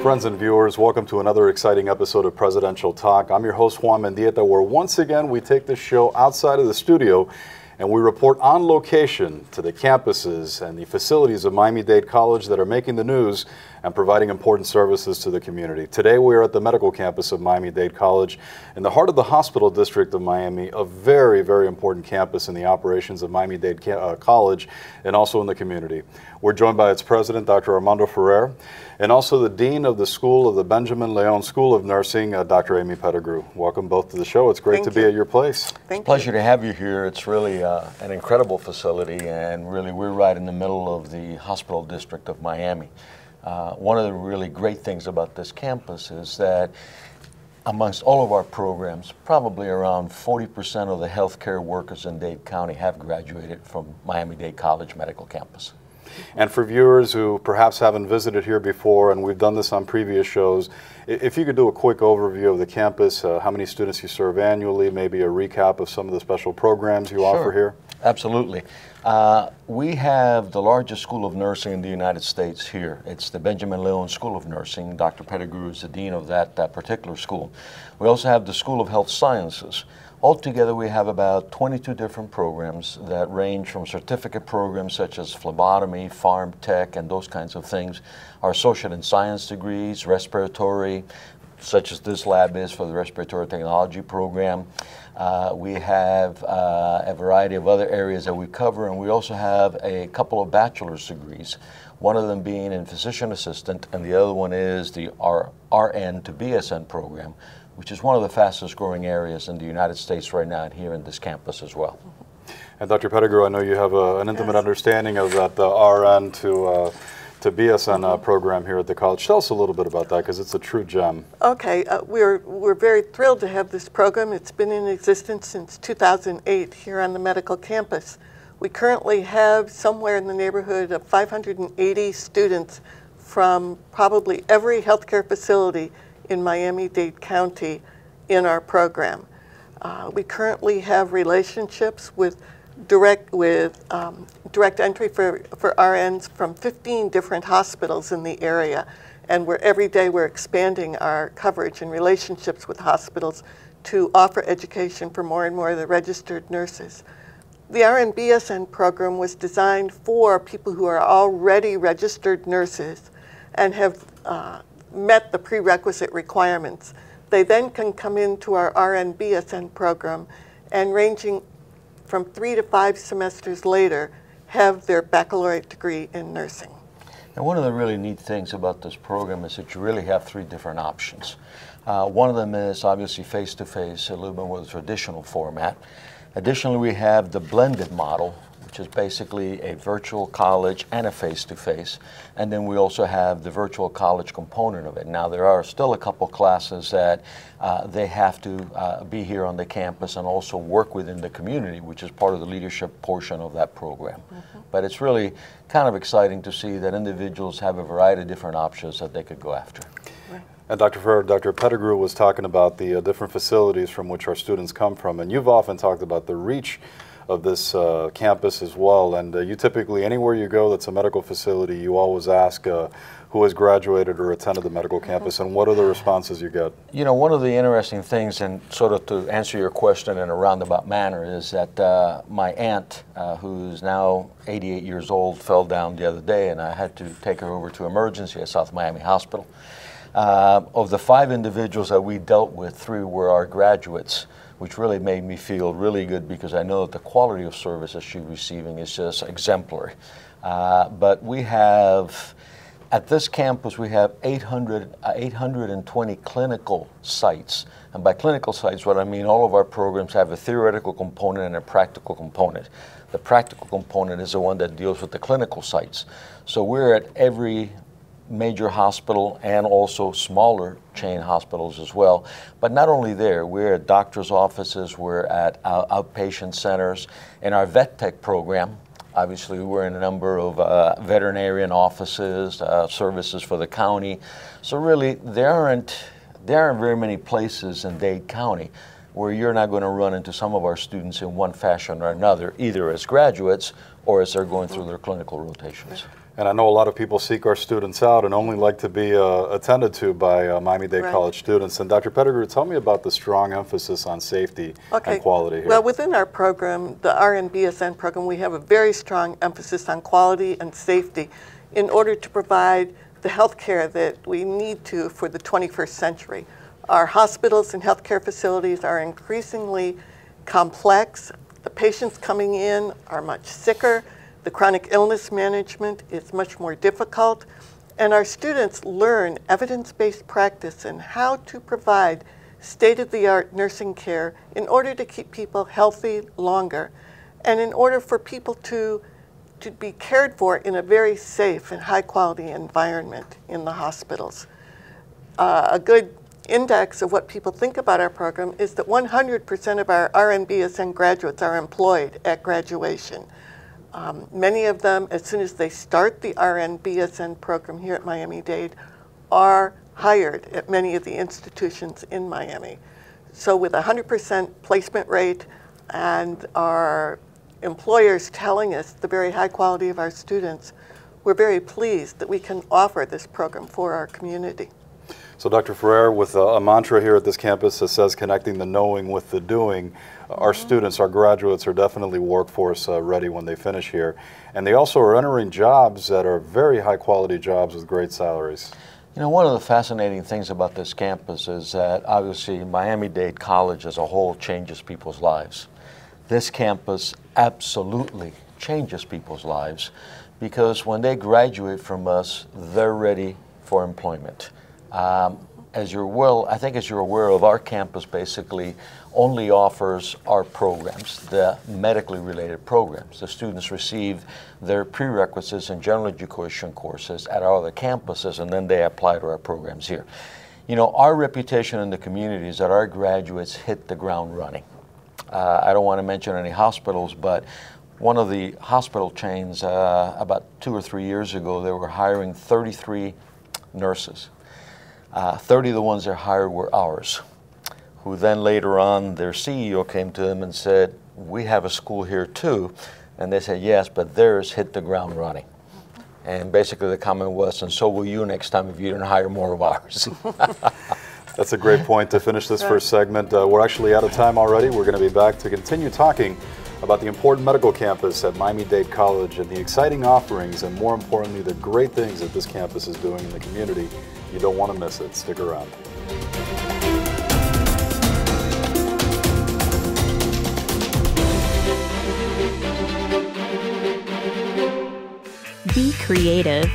Friends and viewers, welcome to another exciting episode of Presidential Talk. I'm your host, Juan Mendieta, where once again we take this show outside of the studio and we report on location to the campuses and the facilities of Miami-Dade College that are making the news and providing important services to the community. Today we are at the medical campus of Miami-Dade College in the heart of the hospital district of Miami, a very, very important campus in the operations of Miami-Dade College and also in the community. We're joined by its president, Dr. Armando Ferrer, and also the dean of the school of the Benjamin Leon School of Nursing, Dr. Amy Pettigrew. Welcome both to the show. It's great to be at your place. It's a pleasure to have you here. It's really an incredible facility, and really we're right in the middle of the hospital district of Miami. One of the really great things about this campus is that amongst all of our programs, probably around 40% of the healthcare workers in Dade County have graduated from Miami-Dade College Medical Campus. And for viewers who perhaps haven't visited here before, and we've done this on previous shows, if you could do a quick overview of the campus, how many students you serve annually, maybe a recap of some of the special programs you offer here. Absolutely. We have the largest school of nursing in the United States here. It's the Benjamin Leon School of Nursing. Dr. Pettigrew is the dean of that particular school. We also have the School of Health Sciences. Altogether, we have about 22 different programs that range from certificate programs such as phlebotomy, farm tech, and those kinds of things. Our associate in science degrees, respiratory, such as this lab is for the respiratory technology program. We have a variety of other areas that we cover, and we also have a couple of bachelor's degrees, one of them being in physician assistant, and the other one is the RN to BSN program, which is one of the fastest growing areas in the United States right now and here in this campus as well. And Dr. Pettigrew, I know you have an intimate understanding of that RN to BSN program here at the college. Tell us a little bit about that, because it's a true gem. Okay, we're very thrilled to have this program. It's been in existence since 2008 here on the medical campus. We currently have somewhere in the neighborhood of 580 students from probably every healthcare facility in Miami-Dade County in our program. We currently have relationships with direct entry for RNs from 15 different hospitals in the area, and every day we're expanding our coverage and relationships with hospitals to offer education for more and more of the registered nurses. The RN-BSN program was designed for people who are already registered nurses and have met the prerequisite requirements. They then can come into our RN-BSN program and, ranging from 3 to 5 semesters later, have their baccalaureate degree in nursing. And one of the really neat things about this program is that you really have 3 different options. One of them is obviously face-to-face, a little bit more the traditional format. Additionally, we have the blended model, which is basically a virtual college and a face-to-face. And then we also have the virtual college component of it. Now, there are still a couple classes that they have to be here on the campus and also work within the community, which is part of the leadership portion of that program. But it's really kind of exciting to see that individuals have a variety of different options that they could go after. And Dr. Ferrer, Dr. Pettigrew was talking about the different facilities from which our students come from, and you've often talked about the reach of this campus as well, and you typically, anywhere you go that's a medical facility, you always ask who has graduated or attended the medical campus, and what are the responses you get? You know, one of the interesting things, and sort of to answer your question in a roundabout manner, is that my aunt, who's now 88 years old, fell down the other day, and I had to take her over to emergency at South Miami Hospital. Of the 5 individuals that we dealt with, 3 were our graduates, which really made me feel really good because I know that the quality of service that she's receiving is just exemplary. But we have, at this campus, we have 820 clinical sites. And by clinical sites, what I mean, all of our programs have a theoretical component and a practical component. The practical component is the one that deals with the clinical sites. So we're at every major hospital and also smaller chain hospitals as well. But not only there, we're at doctor's offices, we're at outpatient centers. In our vet tech program, obviously we're in a number of veterinarian offices, services for the county. So really, there aren't very many places in Dade County where you're not going to run into some of our students in one fashion or another, either as graduates or as they're going through their clinical rotations. And I know a lot of people seek our students out and only like to be attended to by Miami-Dade College students. And Dr. Pettigrew, tell me about the strong emphasis on safety and quality here. Well, within our program, the RN-BSN program, we have a very strong emphasis on quality and safety in order to provide the health care that we need to for the 21st century. Our hospitals and healthcare facilities are increasingly complex. The patients coming in are much sicker. The chronic illness management is much more difficult, and our students learn evidence-based practice and how to provide state-of-the-art nursing care in order to keep people healthy longer, and in order for people to be cared for in a very safe and high-quality environment in the hospitals. A good index of what people think about our program is that 100% of our RN-BSN graduates are employed at graduation. Many of them, as soon as they start the RN-BSN program here at Miami-Dade, are hired at many of the institutions in Miami. So with a 100% placement rate and our employers telling us the very high quality of our students, we're very pleased that we can offer this program for our community. So Dr. Ferrer, with a mantra here at this campus that says connecting the knowing with the doing, our students, our graduates are definitely workforce ready when they finish here. And they also are entering jobs that are very high quality jobs with great salaries. You know, one of the fascinating things about this campus is that obviously Miami-Dade College as a whole changes people's lives. This campus absolutely changes people's lives because when they graduate from us, they're ready for employment. As you're well, I think as you're aware of, our campus basically only offers our programs, the medically related programs. The students receive their prerequisites and general education courses at our other campuses, and then they apply to our programs here. You know, our reputation in the community is that our graduates hit the ground running. I don't want to mention any hospitals, but one of the hospital chains about 2 or 3 years ago, they were hiring 33 nurses. 30 of the ones they hired were ours, who then later on their CEO came to them and said, we have a school here too. And they said, yes, but theirs hit the ground running. And basically the comment was, and so will you next time if you don't hire more of ours. That's a great point to finish this first segment. We're actually out of time already. We're going to be back to continue talking about the important medical campus at Miami-Dade College and the exciting offerings and, more importantly, the great things that this campus is doing in the community. You don't want to miss it. Stick around. Be creative.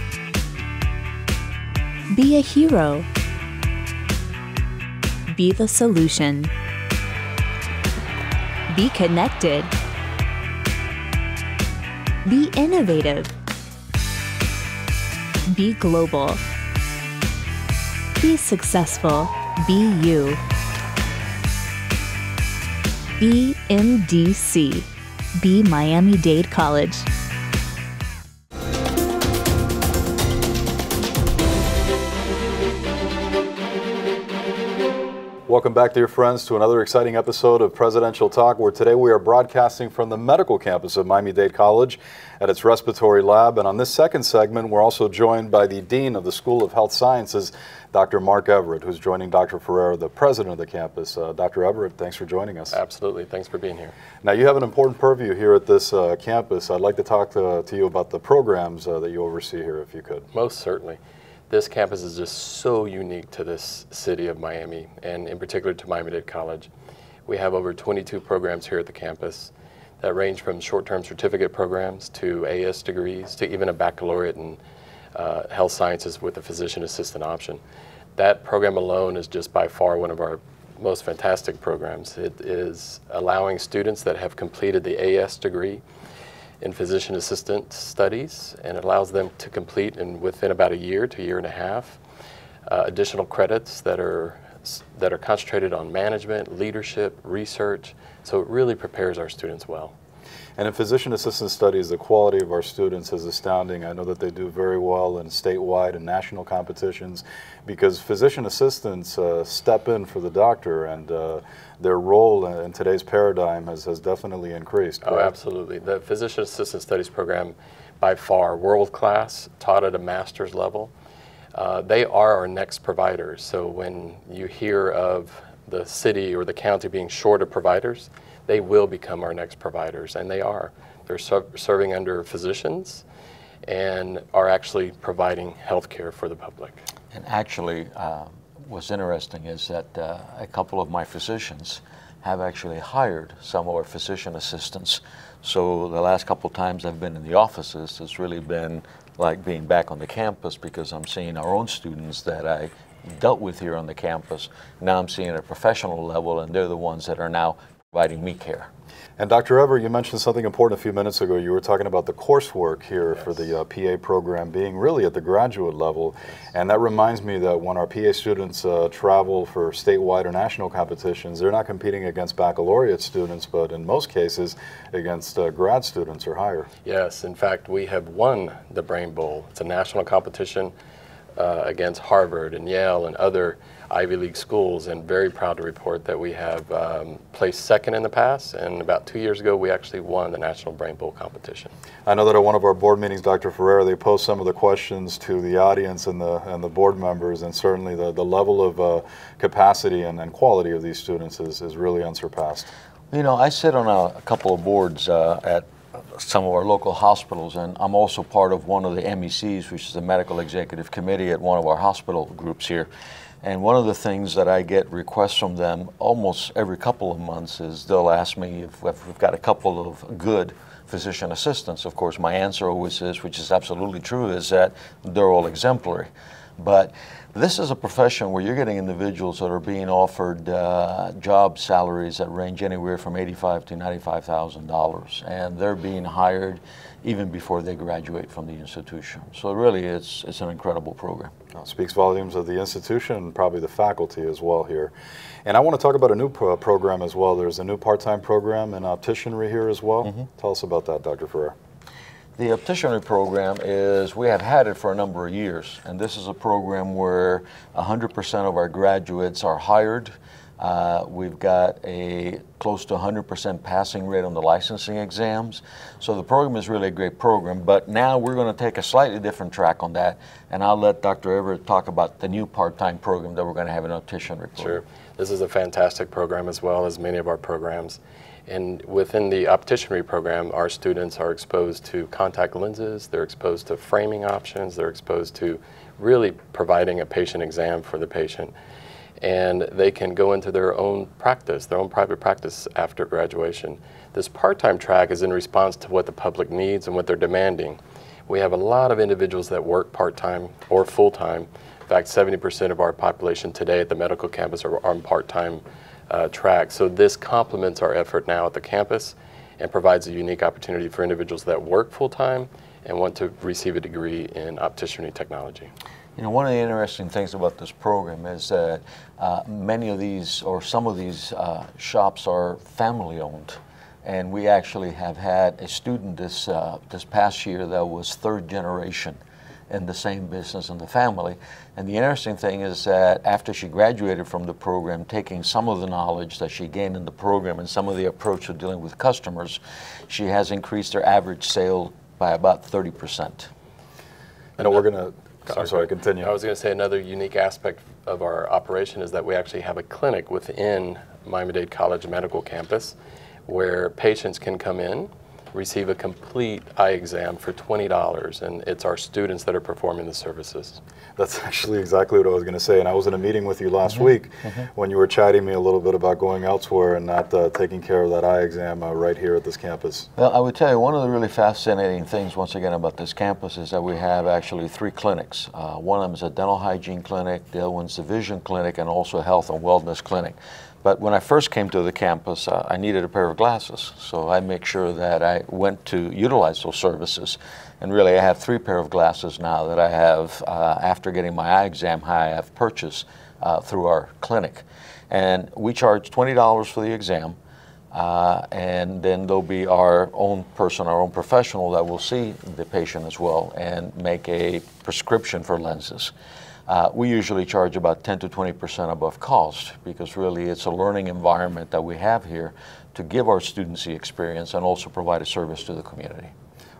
Be a hero. Be the solution. Be connected. Be innovative. Be global. Be successful. Be you. Be MDC. Be Miami-Dade College. Welcome back, dear friends, to another exciting episode of Presidential Talk, where today we are broadcasting from the medical campus of Miami-Dade College at its respiratory lab. And on this second segment, we're also joined by the Dean of the School of Health Sciences, Dr. Mark Everett, who's joining Dr. Ferrer, the president of the campus. Dr. Everett, thanks for joining us. Absolutely. Thanks for being here. Now, you have an important purview here at this campus. I'd like to talk to you about the programs that you oversee here, if you could. Most certainly. This campus is just so unique to this city of Miami, and in particular to Miami-Dade College. We have over 22 programs here at the campus that range from short-term certificate programs to AS degrees to even a baccalaureate in health sciences with a physician assistant option. That program alone is just by far one of our most fantastic programs. It is allowing students that have completed the AS degree in physician assistant studies, and it allows them to complete within about a year to a year and a half additional credits that are concentrated on management, leadership, research. So it really prepares our students well. And in physician assistant studies, the quality of our students is astounding. I know that they do very well in statewide and national competitions because physician assistants step in for the doctor, and their role in today's paradigm has definitely increased. Oh, absolutely. The physician assistant studies program, by far world class, taught at a master's level. They are our next providers. So when you hear of the city or the county being short of providers, they will become our next providers, and they are. They're serving under physicians and are actually providing health care for the public. And actually, what's interesting is that a couple of my physicians have actually hired some of our physician assistants. So the last couple times I've been in the offices, it's really been like being back on the campus because I'm seeing our own students that I dealt with here on the campus. Now I'm seeing at a professional level, and they're the ones that are now providing me care. And Dr. Ever, you mentioned something important a few minutes ago. You were talking about the coursework here for the PA program being really at the graduate level. And that reminds me that when our PA students travel for statewide or national competitions, they're not competing against baccalaureate students, but in most cases against grad students or higher. Yes, in fact, we have won the Brain Bowl. It's a national competition against Harvard and Yale and other Ivy League schools, and very proud to report that we have placed second in the past, and about 2 years ago we actually won the National Brain Bowl competition. I know that at one of our board meetings, Dr. Ferreira, they posed some of the questions to the audience and the board members, and certainly the level of capacity and quality of these students is really unsurpassed. You know, I sit on a couple of boards at some of our local hospitals, and I'm also part of one of the MECs, which is the Medical Executive Committee at one of our hospital groups here. And one of the things that I get requests from them almost every couple of months is they'll ask me if we've got a couple of good physician assistants. Of course, my answer always is, which is absolutely true, is that they're all exemplary. But this is a profession where you're getting individuals that are being offered job salaries that range anywhere from $85,000 to $95,000, and they're being hired even before they graduate from the institution. So really, it's an incredible program. Well, it speaks volumes of the institution and probably the faculty as well here. And I want to talk about a new program as well. There's a new part-time program in opticianry here as well. Mm-hmm. Tell us about that, Dr. Ferrer. The opticianry program is, we have had it for a number of years, and this is a program where 100% of our graduates are hired. We've got a close to 100% passing rate on the licensing exams. So the program is really a great program, but now we're going to take a slightly different track on that, and I'll let Dr. Everett talk about the new part-time program that we're going to have in opticianry program. Sure. This is a fantastic program as well as many of our programs. And within the opticianry program, our students are exposed to contact lenses, they're exposed to framing options, they're exposed to really providing a patient exam for the patient. And they can go into their own practice, their own private practice after graduation. This part-time track is in response to what the public needs and what they're demanding. We have a lot of individuals that work part-time or full-time. In fact, 70% of our population today at the medical campus are on part-time track. So this complements our effort now at the campus and provides a unique opportunity for individuals that work full-time and want to receive a degree in opticianry technology. You know, one of the interesting things about this program is that many of these, or some of these shops are family-owned. And we actually have had a student this past year that was third generation in the same business in the family. And the interesting thing is that after she graduated from the program, taking some of the knowledge that she gained in the program and some of the approach to dealing with customers, she has increased her average sale by about 30%. You know, we're going to, I'm sorry, continue. I was going to say another unique aspect of our operation is that we actually have a clinic within Miami-Dade College Medical Campus where patients can come in, receive a complete eye exam for $20, and it's our students that are performing the services. That's actually exactly what I was going to say, and I was in a meeting with you last week when you were chatting me a little bit about going elsewhere and not taking care of that eye exam right here at this campus. Well, I would tell you one of the really fascinating things once again about this campus is that we have actually 3 clinics. One of them is a dental hygiene clinic, the other one's a vision clinic, and also a health and wellness clinic. But when I first came to the campus, I needed a pair of glasses, so I make sure that I went to utilize those services. And really, I have 3 pair of glasses now that I have, after getting my eye exam, I have purchased through our clinic. And we charge $20 for the exam. And then there'll be our own person, our own professional that will see the patient as well and make a prescription for lenses. We usually charge about 10 to 20% above cost because really it's a learning environment that we have here to give our students the experience and also provide a service to the community.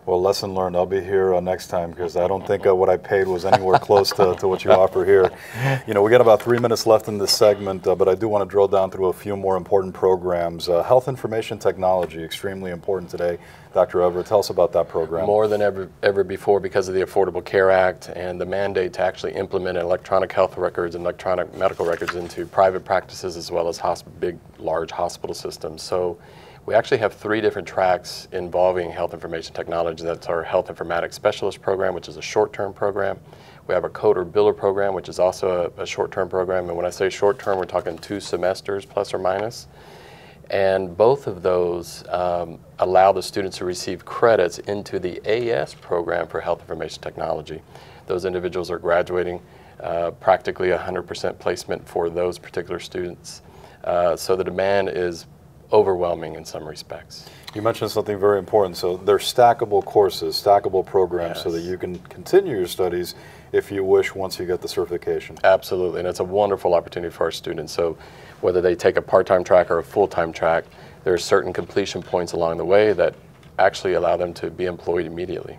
Well, lesson learned. I'll be here next time because I don't think what I paid was anywhere close to what you offer here. You know, we got about 3 minutes left in this segment, but I do want to drill down through a few more important programs. Health information technology, extremely important today. Dr. Everett, tell us about that program. More than ever before because of the Affordable Care Act and the mandate to actually implement electronic health records and electronic medical records into private practices as well as big, large hospital systems. So we actually have 3 different tracks involving health information technology. That's our Health Informatics Specialist program, which is a short-term program. We have a Coder Biller program, which is also a short-term program. And when I say short-term, we're talking 2 semesters plus or minus. And both of those allow the students to receive credits into the AS program for health information technology. Those individuals are graduating practically 100% placement for those particular students. So the demand is overwhelming in some respects. You mentioned something very important. So they're stackable courses, stackable programs, Yes. so that you can continue your studies if you wish once you get the certification. Absolutely, and it's a wonderful opportunity for our students. So whether they take a part-time track or a full-time track, there are certain completion points along the way that actually allow them to be employed immediately.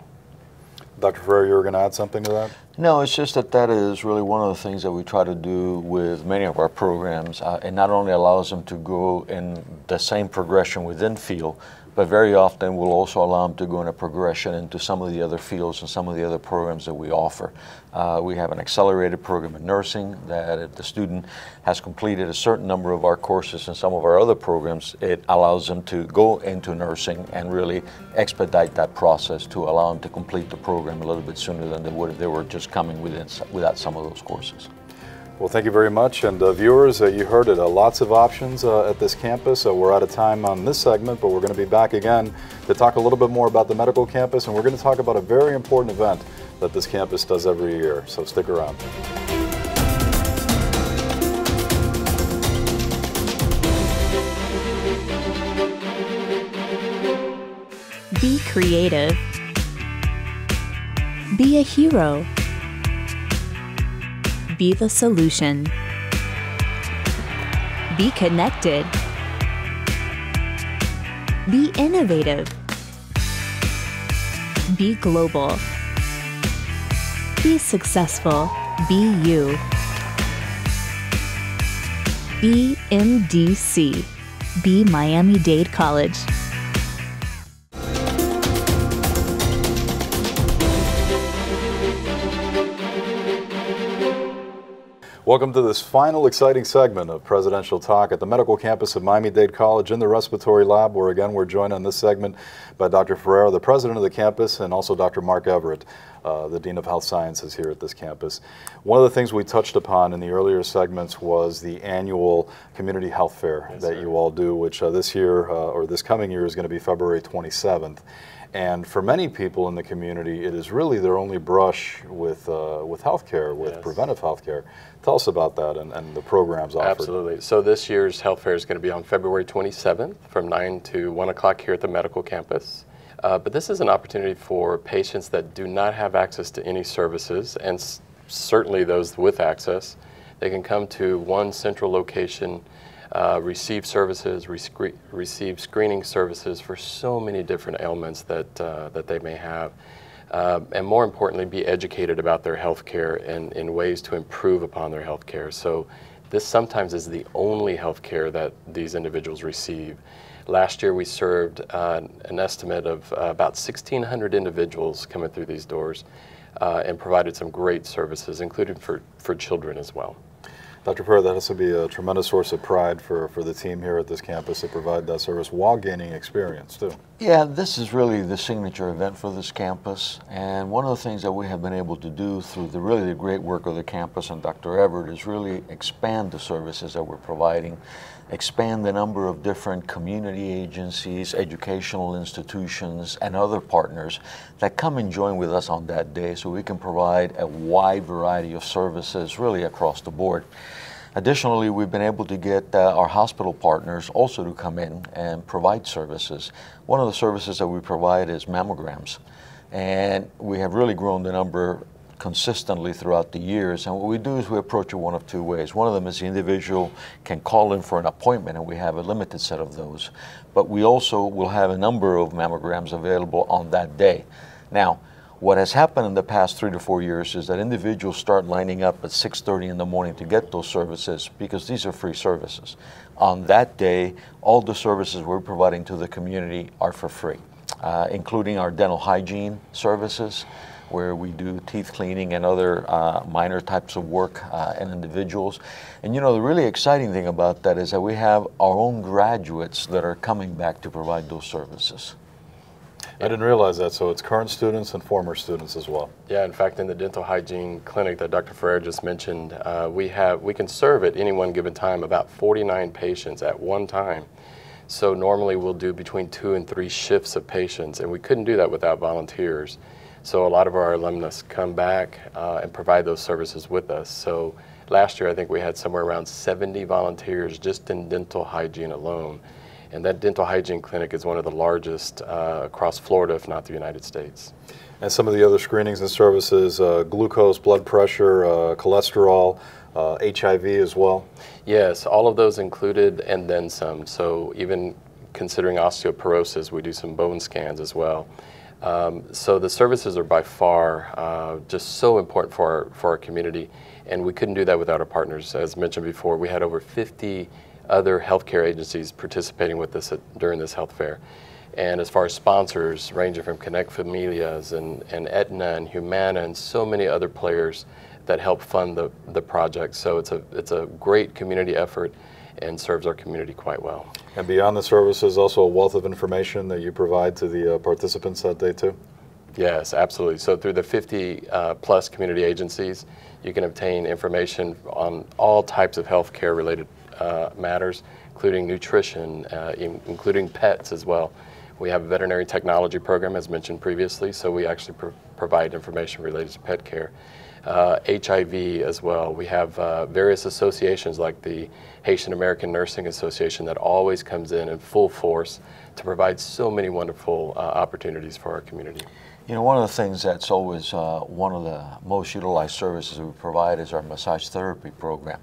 Dr. Ferrer, you were going to add something to that? No, it's just that is really one of the things that we try to do with many of our programs. It not only allows them to go in the same progression within field, but very often we'll also allow them to go in a progression into some of the other fields and some of the other programs that we offer. We have an accelerated program in nursing that if the student has completed a certain number of our courses and some of our other programs, it allows them to go into nursing and really expedite that process to allow them to complete the program a little bit sooner than they would if they were just coming without some of those courses. Well, thank you very much. And viewers, you heard it, lots of options at this campus. We're out of time on this segment, but we're going to be back again to talk a little bit more about the medical campus, and we're going to talk about a very important event that this campus does every year. So stick around. Be creative. Be a hero. Be the solution. Be connected. Be innovative. Be global. Be successful. Be you. Be MDC. Be Miami-Dade College. Welcome to this final exciting segment of Presidential Talk at the medical campus of Miami-Dade College in the respiratory lab, where again we're joined on this segment by Dr. Ferrer, the president of the campus, and also Dr. Mark Everett, the Dean of Health Sciences here at this campus. One of the things we touched upon in the earlier segments was the annual community health fair that you all do, which this year, or this coming year, is going to be February 27th. And for many people in the community, it is really their only brush with healthcare, with preventive healthcare. Tell us about that and the programs offered. Absolutely. So this year's health fair is going to be on February 27th from 9 to 1 o'clock here at the medical campus. But this is an opportunity for patients that do not have access to any services, and certainly those with access. They can come to one central location, receive services, receive screening services for so many different ailments that they may have. And more importantly, be educated about their health care and in ways to improve upon their health care. So this sometimes is the only health care that these individuals receive. Last year we served an estimate of about 1,600 individuals coming through these doors and provided some great services, including for children as well. Dr. Ferrer, that has to be a tremendous source of pride for the team here at this campus to provide that service while gaining experience too. Yeah, this is really the signature event for this campus, and one of the things that we have been able to do through the great work of the campus and Dr. Everett is really expand the services that we're providing, expand the number of different community agencies, educational institutions, and other partners that come and join with us on that day so we can provide a wide variety of services really across the board. Additionally, we've been able to get our hospital partners also to come in and provide services. One of the services that we provide is mammograms. And we have really grown the number consistently throughout the years. And what we do is we approach it one of two ways. One of them is the individual can call in for an appointment, and we have a limited set of those. But we also will have a number of mammograms available on that day. Now, what has happened in the past 3 to 4 years is that individuals start lining up at 6:30 in the morning to get those services because these are free services. On that day, all the services we're providing to the community are for free, including our dental hygiene services, where we do teeth cleaning and other minor types of work in individuals. And you know, the really exciting thing about that is that we have our own graduates that are coming back to provide those services. I didn't realize that, so it's current students and former students as well. Yeah, in fact, in the dental hygiene clinic that Dr. Ferrer just mentioned, we can serve at any one given time about 49 patients at one time. So normally we'll do between 2 and 3 shifts of patients, and we couldn't do that without volunteers. So a lot of our alumnus come back and provide those services with us. So last year I think we had somewhere around 70 volunteers just in dental hygiene alone. And that dental hygiene clinic is one of the largest across Florida, if not the United States. And some of the other screenings and services, glucose, blood pressure, cholesterol, HIV as well? Yes, all of those included and then some. So even considering osteoporosis, we do some bone scans as well. So the services are by far just so important for our community, and we couldn't do that without our partners. As mentioned before, we had over 50 other healthcare agencies participating with us during this health fair. And as far as sponsors, ranging from Connect Familias and Aetna and Humana and so many other players that help fund the project. So it's a great community effort and serves our community quite well. And beyond the services, also a wealth of information that you provide to the participants that day too? Yes, absolutely. So through the 50 plus community agencies, you can obtain information on all types of healthcare related matters, including nutrition, including pets as well. We have a veterinary technology program, as mentioned previously, so we actually provide information related to pet care. HIV as well. We have various associations like the Haitian American Nursing Association that always comes in full force to provide so many wonderful opportunities for our community. You know, one of the things that's always one of the most utilized services we provide is our massage therapy program.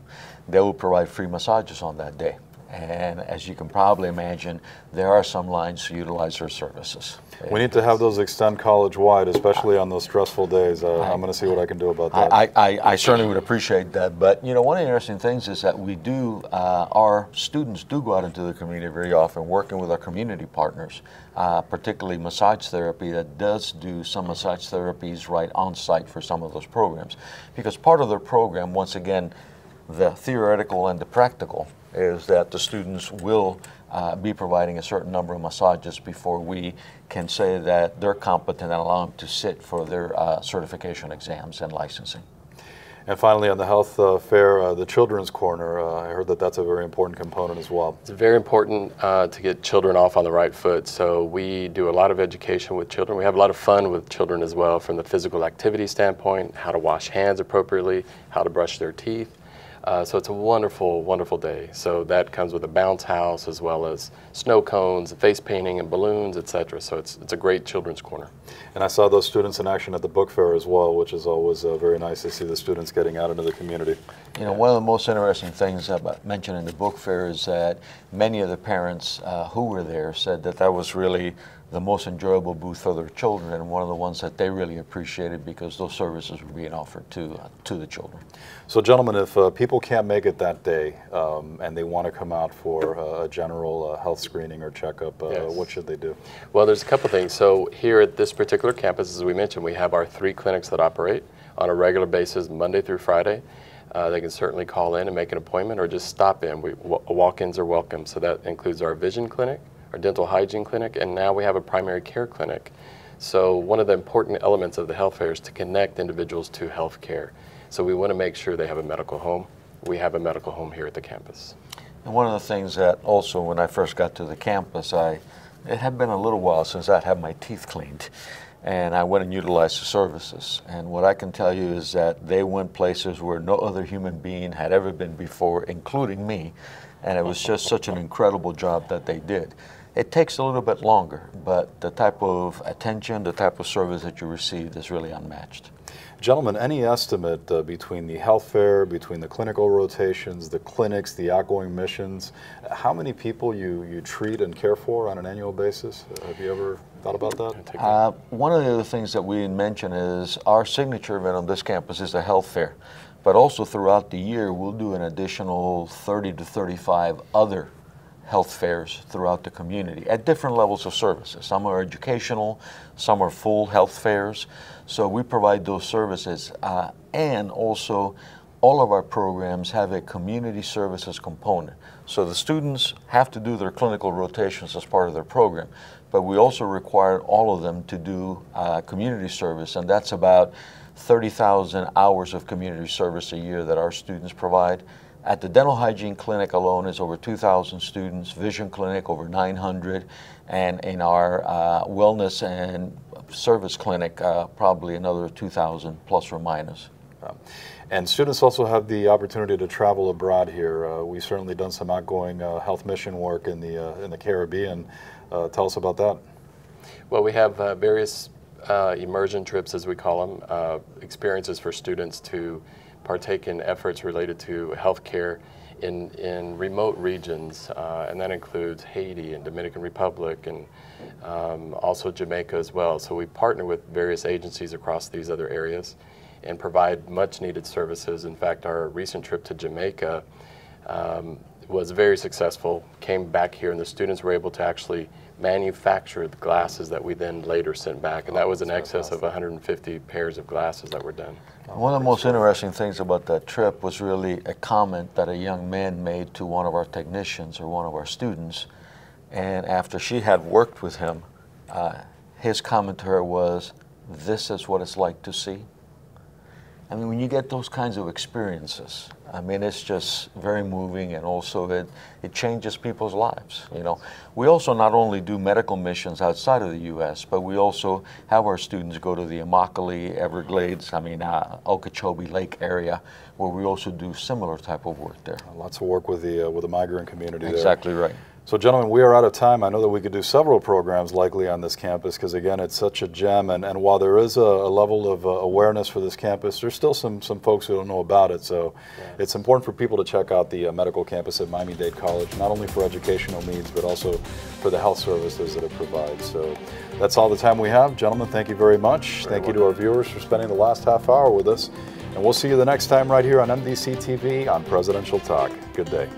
They will provide free massages on that day. And as you can probably imagine, there are some lines to utilize their services. We need to have those extend college-wide, especially on those stressful days. I'm going to see what I can do about that. I certainly would appreciate that. But, you know, one of the interesting things is that we do, our students do go out into the community very often, working with our community partners, particularly massage therapy that does do some massage therapies right on site for some of those programs. Because part of their program, once again, the theoretical and the practical, is that the students will be providing a certain number of massages before we can say that they're competent and allow them to sit for their certification exams and licensing. And finally, on the health fair, the Children's Corner, I heard that that's a very important component as well. It's very important to get children off on the right foot. So we do a lot of education with children. We have a lot of fun with children as well, from the physical activity standpoint, how to wash hands appropriately, how to brush their teeth. So it's a wonderful, wonderful day. So that comes with a bounce house as well as snow cones, face painting and balloons, etc. So it's a great children's corner. And I saw those students in action at the book fair as well, which is always very nice to see the students getting out into the community. You know, one of the most interesting things about mentioned in the book fair is that many of the parents who were there said that that was really the most enjoyable booth for their children, and one of the ones that they really appreciated because those services were being offered to the children. So gentlemen, if people can't make it that day and they want to come out for a general health screening or checkup, Yes. what should they do? Well, there's a couple things. So here at this particular campus, as we mentioned, we have our 3 clinics that operate on a regular basis, Monday through Friday. They can certainly call in and make an appointment or just stop in. Walk-ins are welcome. So that includes our vision clinic, our dental hygiene clinic, and now we have a primary care clinic. So one of the important elements of the health fair is to connect individuals to health care. So we want to make sure they have a medical home. We have a medical home here at the campus. And one of the things that also when I first got to the campus, it had been a little while since I'd had my teeth cleaned. and I went and utilized the services. And what I can tell you is that they went places where no other human being had ever been before, including me, and it was just such an incredible job that they did. It takes a little bit longer, but the type of attention, the type of service that you received is really unmatched. Gentlemen, any estimate between the health fair, between the clinical rotations, the clinics, the outgoing missions, how many people you treat and care for on an annual basis? Have you ever thought about that? One of the other things that we mention is our signature event on this campus is the health fair, but also throughout the year we'll do an additional 30 to 35 other health fairs throughout the community at different levels of services. Some are educational, some are full health fairs. So we provide those services, and also all of our programs have a community services component. So the students have to do their clinical rotations as part of their program, but we also require all of them to do community service, and that's about 30,000 hours of community service a year that our students provide. At the dental hygiene clinic alone is over 2,000 students, vision clinic over 900, and in our wellness and service clinic probably another 2,000 plus or minus. And students also have the opportunity to travel abroad here. We've certainly done some outgoing health mission work in the Caribbean. Tell us about that. Well, we have various immersion trips, as we call them, experiences for students to partake in efforts related to healthcare in remote regions, and that includes Haiti and Dominican Republic and also Jamaica as well. So we partner with various agencies across these other areas and provide much needed services. In fact, our recent trip to Jamaica was very successful, came back here, and the students were able to actually manufacture the glasses that we then later sent back, and that was in excess of 150 pairs of glasses that were done. One of the most interesting things about that trip was really a comment that a young man made to one of our technicians or one of our students, and after she had worked with him, his comment to her was, "This is what it's like to see." I mean, when you get those kinds of experiences, I mean, it's just very moving, and also it changes people's lives, you know. We also not only do medical missions outside of the U.S., but we also have our students go to the Immokalee, Everglades, Okeechobee Lake area, where we also do similar type of work there. Lots of work with the migrant community there. Exactly right. So gentlemen, we are out of time. I know that we could do several programs likely on this campus because again, it's such a gem, and while there is a level of awareness for this campus, there's still some folks who don't know about it. So it's important for people to check out the medical campus at Miami-Dade College, not only for educational needs, but also for the health services that it provides. So that's all the time we have. Gentlemen, thank you very much. Thank you to our viewers for spending the last half hour with us. And we'll see you the next time right here on MDC-TV on Presidential Talk. Good day.